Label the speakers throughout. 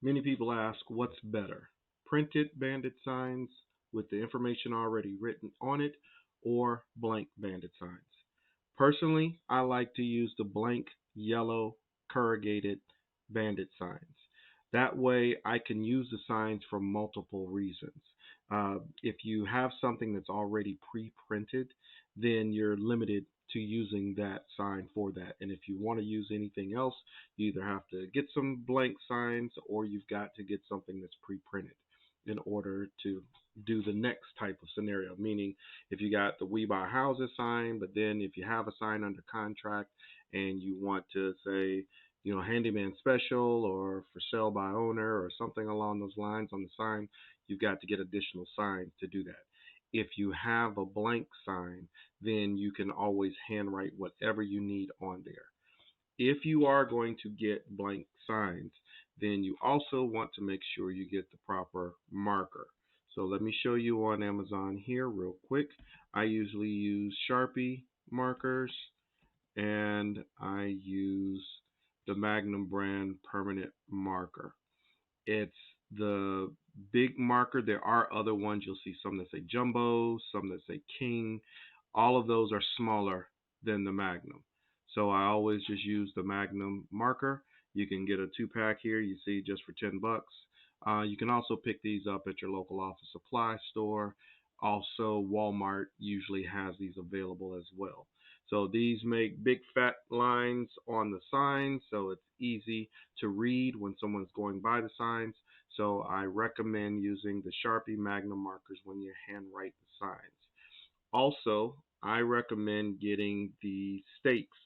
Speaker 1: Many people ask what's better, printed bandit signs with the information already written on it or blank bandit signs. Personally, I like to use the blank yellow corrugated bandit signs. That way I can use the signs for multiple reasons. If you have something that's already pre-printed, then you're limited to using that sign for that. And if you want to use anything else, you either have to get some blank signs or you've got to get something that's pre-printed in order to do the next type of scenario. Meaning, if you got the We Buy Houses sign, but then if you have a sign under contract and you want to say, handyman special or for sale by owner or something along those lines on the sign, you've got to get additional signs to do that. If you have a blank sign, then you can always handwrite whatever you need on there. If you are going to get blank signs, then you also want to make sure you get the proper marker. So let me show you on Amazon here real quick. I usually use Sharpie markers and I use the Magnum brand permanent marker. It's the big marker. There are other ones. You'll see some that say Jumbo, some that say King. All of those are smaller than the Magnum. So I always just use the Magnum marker. You can get a 2-pack here, you see, just for 10 bucks. You can also pick these up at your local office supply store. Also, Walmart usually has these available as well. So these make big fat lines on the signs, so it's easy to read when someone's going by the signs. So I recommend using the Sharpie Magnum markers when you handwrite the signs. Also, I recommend getting the stakes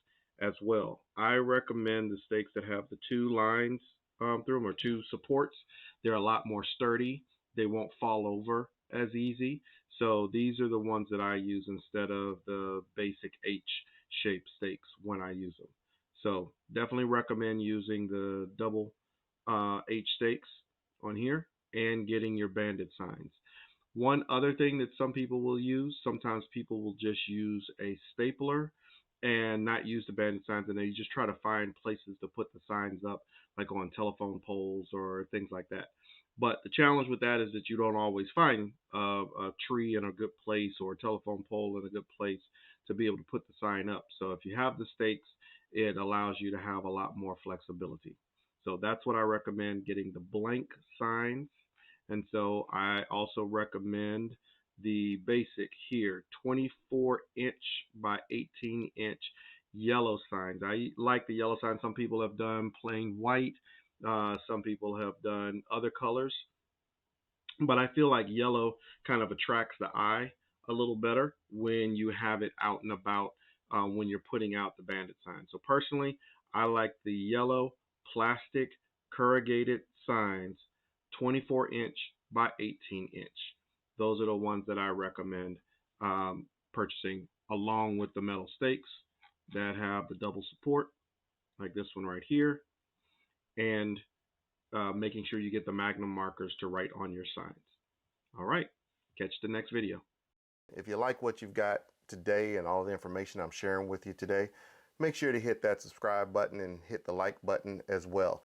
Speaker 1: as well. I recommend the stakes that have the two lines through them or two supports. They're a lot more sturdy. They won't fall over as easy. So these are the ones that I use instead of the basic H-shaped stakes when I use them. So definitely recommend using the double H stakes on here and getting your bandit signs. One other thing that some people will use, sometimes people will just use a stapler and not use the bandit signs, and they just try to find places to put the signs up, like on telephone poles or things like that. But the challenge with that is that you don't always find a tree in a good place or a telephone pole in a good place to be able to put the sign up. So if you have the stakes, it allows you to have a lot more flexibility. So that's what I recommend, getting the blank signs. And so I also recommend the basic here, 24-inch by 18-inch yellow signs. I like the yellow signs. Some people have done plain white. Some people have done other colors. But I feel like yellow kind of attracts the eye a little better when you have it out and about when you're putting out the bandit sign. So personally, I like the yellow plastic corrugated signs, 24-inch by 18-inch. Those are the ones that I recommend purchasing along with the metal stakes that have the double support, like this one right here, and making sure you get the Magnum markers to write on your signs. All right, catch the next video.
Speaker 2: If you like what you've got today and all the information I'm sharing with you today, make sure to hit that subscribe button and hit the like button as well.